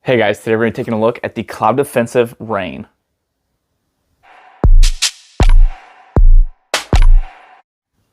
Hey guys, today we're going to be taking a look at the Cloud Defensive REIN.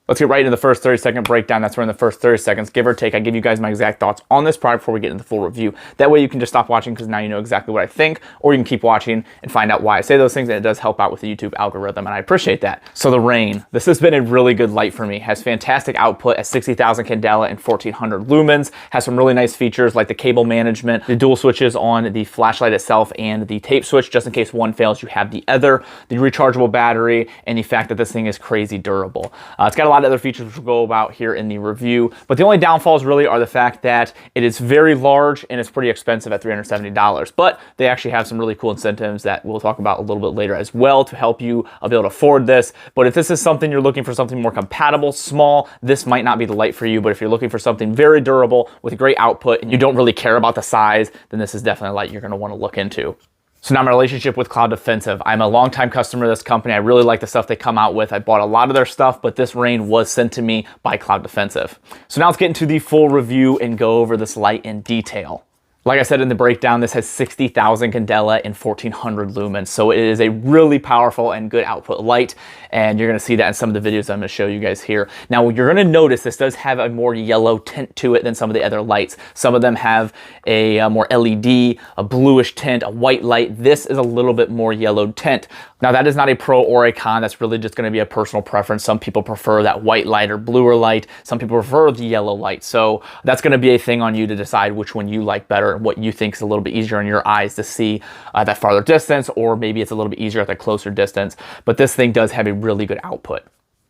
Let's get right into the first 30-second breakdown. That's where in the first 30 seconds, give or take, I give you guys my exact thoughts on this product before we get into the full review. That way you can just stop watching because now you know exactly what I think, or you can keep watching and find out why I say those things, and it does help out with the YouTube algorithm, and I appreciate that. So the REIN, this has been a really good light for me. Has fantastic output at 60,000 candela and 1400 lumens. Has some really nice features like the cable management, the dual switches on the flashlight itself, and the tape switch, just in case one fails, you have the other, the rechargeable battery, and the fact that this thing is crazy durable. It's got a lot of other features which we'll go about here in the review, but the only downfalls really are the fact that it is very large and it's pretty expensive at $370, but they actually have some really cool incentives that we'll talk about a little bit later as well to help you be able to afford this. But if this is something you're looking for, something more compatible, small, this might not be the light for you. But if you're looking for something very durable with great output and you don't really care about the size, then this is definitely a light you're going to want to look into. So now my relationship with Cloud Defensive. I'm a longtime customer of this company. I really like the stuff they come out with. I bought a lot of their stuff, but this REIN was sent to me by Cloud Defensive. So now let's get into the full review and go over this light in detail. Like I said in the breakdown, this has 60,000 candela and 1400 lumens. So it is a really powerful and good output light. And you're gonna see that in some of the videos I'm gonna show you guys here. Now you're gonna notice this does have a more yellow tint to it than some of the other lights. Some of them have a more LED, a bluish tint, a white light. This is a little bit more yellow tint. Now that is not a pro or a con, that's really just gonna be a personal preference. Some people prefer that white light or bluer light. Some people prefer the yellow light. So that's gonna be a thing on you to decide which one you like better, what you think is a little bit easier in your eyes to see that farther distance, or maybe it's a little bit easier at the closer distance. But this thing does have a really good output.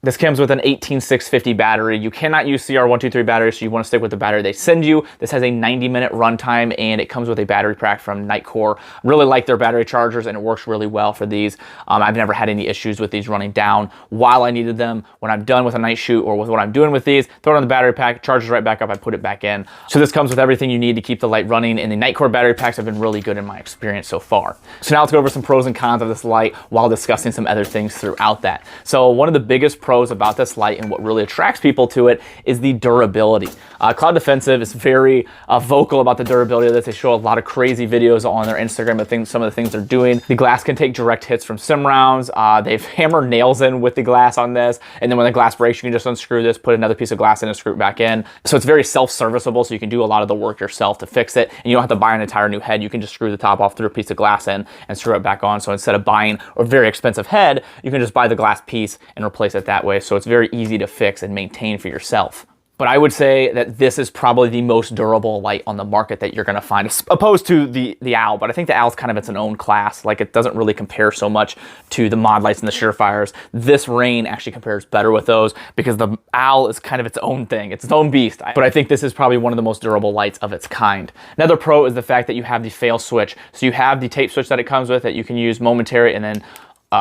This comes with an 18650 battery. You cannot use CR123 batteries, so you want to stick with the battery they send you. This has a 90-minute runtime, and it comes with a battery pack from Nitecore. Really like their battery chargers, and it works really well for these. I've never had any issues with these running down while I needed them. When I'm done with a night shoot or with what I'm doing with these, throw it on the battery pack, charges right back up, I put it back in. So this comes with everything you need to keep the light running, and the Nitecore battery packs have been really good in my experience so far. So now let's go over some pros and cons of this light while discussing some other things throughout that. So one of the biggest pros about this light and what really attracts people to it is the durability. Cloud Defensive is very vocal about the durability of this. They show a lot of crazy videos on their Instagram of some of the things they're doing. The glass can take direct hits from sim rounds. They've hammered nails in with the glass on this, and then when the glass breaks, you can just unscrew this, put another piece of glass in and screw it back in. So it's very self-serviceable, so you can do a lot of the work yourself to fix it, and you don't have to buy an entire new head. You can just screw the top off, through a piece of glass in, and screw it back on. So instead of buying a very expensive head, you can just buy the glass piece and replace it that way. So it's very easy to fix and maintain for yourself. But I would say that this is probably the most durable light on the market that you're gonna find, as opposed to the OWL. But I think the OWL's kind of its own class. Like, it doesn't really compare so much to the mod lights and the Surefires. This REIN actually compares better with those because the OWL is kind of its own thing. It's its own beast. But I think this is probably one of the most durable lights of its kind. Another pro is the fact that you have the fail switch. So you have the tape switch that it comes with that you can use momentary and then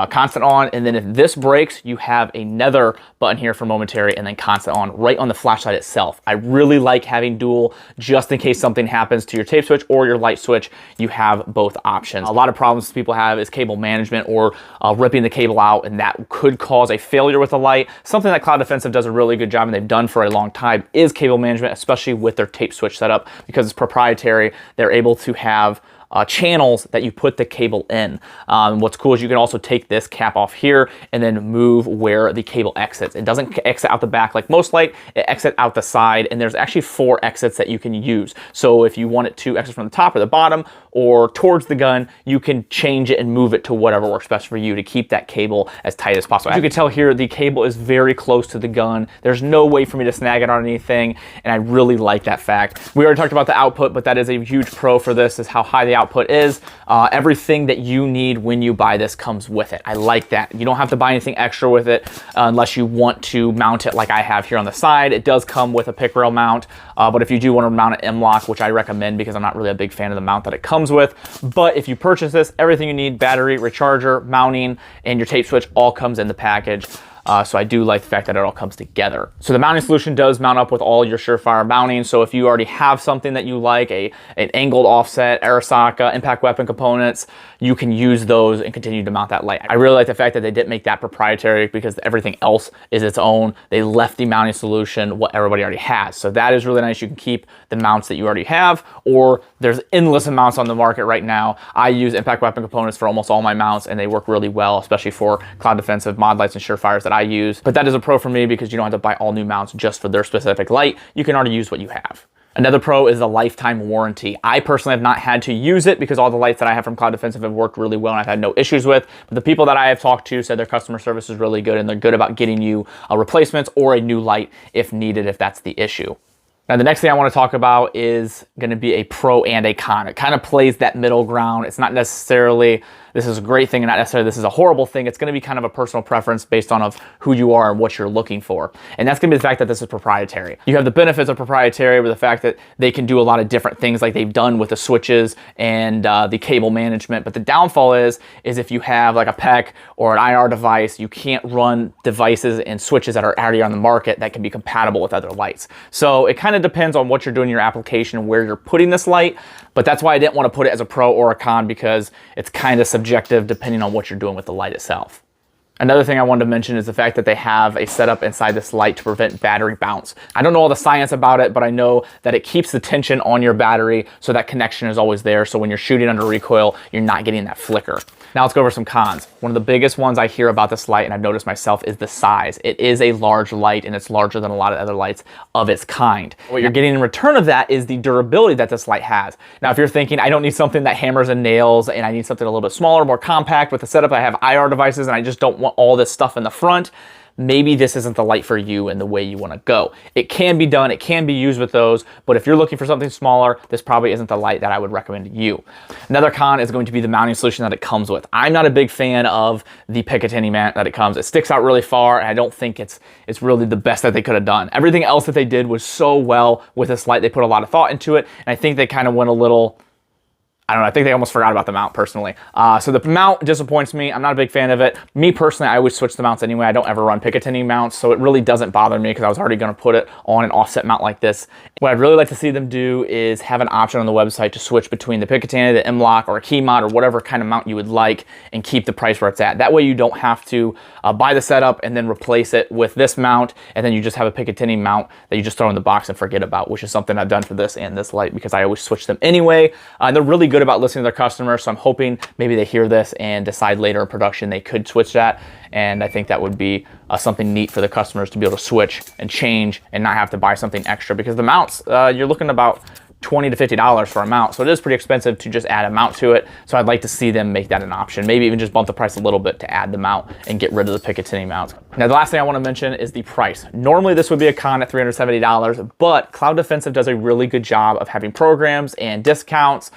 constant on, and then if this breaks, you have another button here for momentary and then constant on right on the flashlight itself. I really like having dual, just in case something happens to your tape switch or your light switch, you have both options. A lot of problems people have is cable management or ripping the cable out, and that could cause a failure with the light. Something that Cloud Defensive does a really good job, and they've done for a long time, is cable management, especially with their tape switch setup. Because it's proprietary, they're able to have channels that you put the cable in. What's cool is you can also take this cap off here and then move where the cable exits. It doesn't exit out the back like most light, it exits out the side, and there's actually 4 exits that you can use. So if you want it to exit from the top or the bottom or towards the gun, you can change it and move it to whatever works best for you to keep that cable as tight as possible. As you can tell here, the cable is very close to the gun. There's no way for me to snag it on anything, and I really like that fact. We already talked about the output, but that is a huge pro for this, is how high the output is. Everything that you need when you buy this comes with it. I like that. You don't have to buy anything extra with it unless you want to mount it like I have here on the side. It does come with a pick rail mount, but if you do want to mount an M-lock, which I recommend because I'm not really a big fan of the mount that it comes with, but if you purchase this, everything you need, battery, recharger, mounting, and your tape switch all comes in the package. So I do like the fact that it all comes together. So the mounting solution does mount up with all your Surefire mounting. So if you already have something that you like, an angled offset, Arisaka, impact weapon components, you can use those and continue to mount that light. I really like the fact that they didn't make that proprietary because everything else is its own. They left the mounting solution what everybody already has. So that is really nice. You can keep the mounts that you already have, or There's endless amounts on the market right now. I use impact weapon components for almost all my mounts, and they work really well, especially for cloud defensive mod lights and Surefires that I use. But that is a pro for me because you don't have to buy all new mounts just for their specific light. You can already use what you have. Another pro is the lifetime warranty. I personally have not had to use it because all the lights that I have from Cloud Defensive have worked really well and I've had no issues with. But the people that I have talked to said their customer service is really good and they're good about getting you replacements or a new light if needed, if that's the issue. Now, the next thing I want to talk about is going to be a pro and a con. It kind of plays that middle ground. It's not necessarily, this is a great thing and not necessarily this is a horrible thing. It's going to be kind of a personal preference based on of who you are and what you're looking for. And that's going to be the fact that this is proprietary. You have the benefits of proprietary with the fact that they can do a lot of different things like they've done with the switches and the cable management. But the downfall is if you have like a PEC or an IR device, you can't run devices and switches that are already on the market that can be compatible with other lights. So it kind of depends on what you're doing in your application and where you're putting this light, but that's why I didn't want to put it as a pro or a con because it's kind of subjective depending on what you're doing with the light itself. Another thing I wanted to mention is the fact that they have a setup inside this light to prevent battery bounce. I don't know all the science about it, but I know that it keeps the tension on your battery so that connection is always there. So when you're shooting under recoil, you're not getting that flicker. Now let's go over some cons. One of the biggest ones I hear about this light, and I've noticed myself, is the size. It is a large light and it's larger than a lot of other lights of its kind. What you're getting in return of that is the durability that this light has. Now, if you're thinking, I don't need something that hammers and nails and I need something a little bit smaller, more compact with the setup, I have IR devices and I just don't want all this stuff in the front, maybe this isn't the light for you and the way you want to go. It can be done, it can be used with those, but if you're looking for something smaller, this probably isn't the light that I would recommend to you. Another con is going to be the mounting solution that it comes with. I'm not a big fan of the Picatinny mount that it comes. It sticks out really far, and I don't think it's really the best that they could have done. Everything else that they did was so well with this light. They put a lot of thought into it, and I think they kind of went a little, I don't know, I think they almost forgot about the mount personally. So the mount disappoints me. I'm not a big fan of it. Me personally, I always switch the mounts anyway. I don't ever run Picatinny mounts, so it really doesn't bother me because I was already gonna put it on an offset mount like this. What I'd really like to see them do is have an option on the website to switch between the Picatinny, the M-LOK, or a key mod, or whatever kind of mount you would like, and keep the price where it's at. That way you don't have to buy the setup and then replace it with this mount, and then you just have a Picatinny mount that you just throw in the box and forget about, which is something I've done for this and this light because I always switch them anyway. And they're really good about listening to their customers, so I'm hoping maybe they hear this and decide later in production they could switch that, and I think that would be something neat for the customers to be able to switch and change and not have to buy something extra, because the mounts, you're looking about $20 to $50 for a mount, so it is pretty expensive to just add a mount to it. So I'd like to see them make that an option, maybe even just bump the price a little bit to add the mount and get rid of the Picatinny mounts. Now the last thing I want to mention is the price. Normally this would be a con at $370, but Cloud Defensive does a really good job of having programs and discounts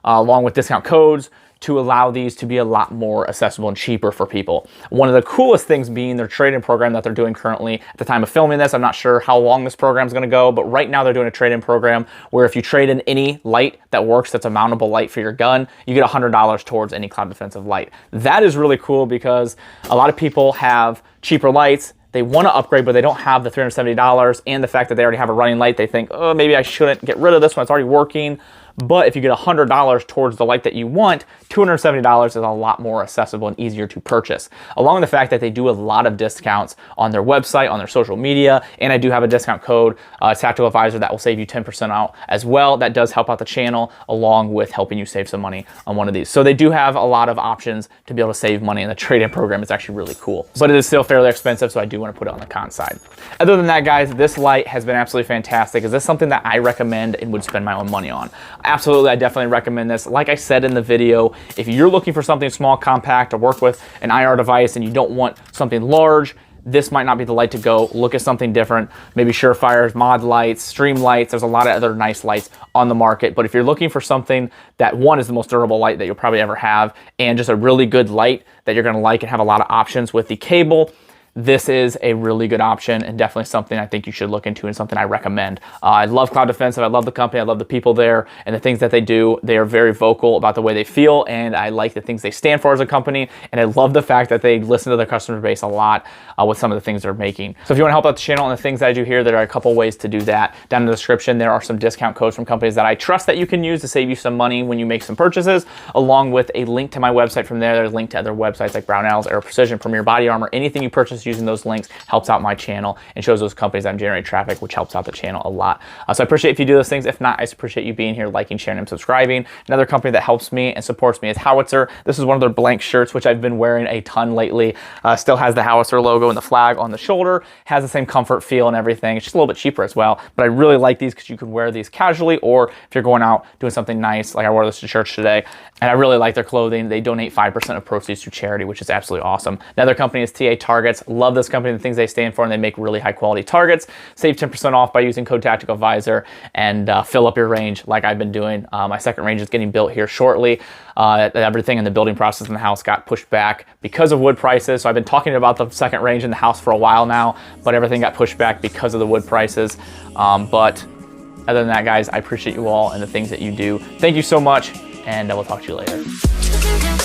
along with discount codes to allow these to be a lot more accessible and cheaper for people. One of the coolest things being their trade-in program that they're doing currently. At the time of filming this, I'm not sure how long this program is gonna go, but right now they're doing a trade-in program where if you trade in any light that works, that's a mountable light for your gun, you get $100 towards any Cloud Defensive light. That is really cool because a lot of people have cheaper lights, they want to upgrade, but they don't have the $370, and the fact that they already have a running light, they think, oh, maybe I shouldn't get rid of this one, it's already working. But if you get $100 towards the light that you want, $270 is a lot more accessible and easier to purchase. Along with the fact that they do a lot of discounts on their website, on their social media, and I do have a discount code, Tactical Advisor, that will save you 10% out as well. That does help out the channel, along with helping you save some money on one of these. So they do have a lot of options to be able to save money, and the trade-in program is actually really cool. But it is still fairly expensive, so I do want to put it on the con side. Other than that, guys, this light has been absolutely fantastic. Is this something that I recommend and would spend my own money on? Absolutely, I definitely recommend this. Like I said in the video, if you're looking for something small, compact, to work with an IR device and you don't want something large, this might not be the light to go. Look at something different. Maybe Surefires, mod lights, stream lights. There's a lot of other nice lights on the market. But if you're looking for something that, one, is the most durable light that you'll probably ever have, and just a really good light that you're gonna like and have a lot of options with the cable, this is a really good option and definitely something I think you should look into and something I recommend. I love Cloud Defensive. I love the company. I love the people there and the things that they do. They are very vocal about the way they feel, and I like the things they stand for as a company, and I love the fact that they listen to their customer base a lot with some of the things they're making. So if you want to help out the channel and the things that I do here, there are a couple ways to do that. Down in the description, there are some discount codes from companies that I trust that you can use to save you some money when you make some purchases, along with a link to my website from there. There's a link to other websites like Brownells, Aero Precision, Premier Body Armor. Anything you purchase using those links helps out my channel and shows those companies I'm generating traffic, which helps out the channel a lot. So I appreciate if you do those things. If not, I just appreciate you being here, liking, sharing, and subscribing. Another company that helps me and supports me is Howitzer. This is one of their blank shirts, which I've been wearing a ton lately. Still has the Howitzer logo and the flag on the shoulder, has the same comfort feel and everything. It's just a little bit cheaper as well, but I really like these because you can wear these casually, or if you're going out doing something nice, like I wore this to church today, and I really like their clothing. They donate 5% of proceeds to charity, which is absolutely awesome. Another company is TA Targets. Love this company, the things they stand for, and they make really high quality targets. Save 10% off by using code Tactical Advisor and fill up your range like I've been doing. My second range is getting built here shortly. Everything in the building process in the house got pushed back because of wood prices. So I've been talking about the second range in the house for a while now, but everything got pushed back because of the wood prices. But other than that, guys, I appreciate you all and the things that you do. Thank you so much, and I will talk to you later.